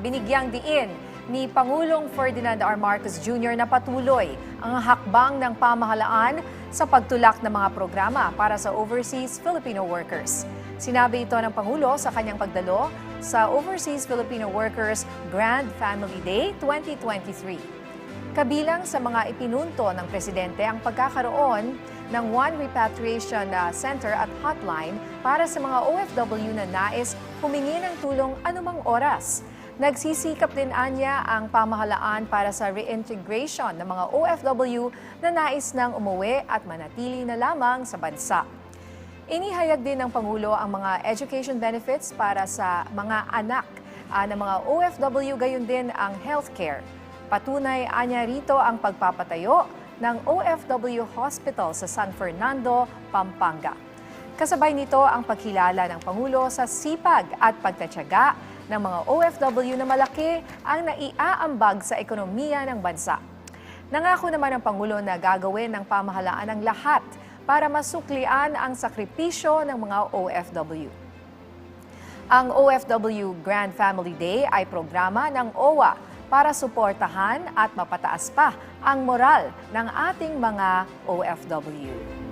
binigyang diin ni Pangulong Ferdinand R. Marcos Jr. na patuloy ang hakbang ng pamahalaan sa pagtulak ng mga programa para sa overseas Filipino workers. Sinabi ito ng Pangulo sa kanyang pagdalo sa Overseas Filipino Workers Grand Family Day 2023. Kabilang sa mga ipinunto ng Presidente ang pagkakaroon ng One Repatriation Center at Hotline para sa mga OFW na nais humingi ng tulong anumang oras. Nagsisikap din anya ang pamahalaan para sa reintegration ng mga OFW na nais nang umuwi at manatili na lamang sa bansa. Inihayag din ng Pangulo ang mga education benefits para sa mga anak ng mga OFW, gayon din ang healthcare. Patunay anya rito ang pagpapatayo ng OFW Hospital sa San Fernando, Pampanga. Kasabay nito ang pagkilala ng Pangulo sa sipag at pagtatyaga ng mga OFW na malaki ang naiaambag sa ekonomiya ng bansa. Nangako naman ang Pangulo na gagawin ng pamahalaan ang lahat para masuklian ang sakripisyo ng mga OFW. Ang OFW Grand Family Day ay programa ng OWA para suportahan at mapataas pa ang moral ng ating mga OFW.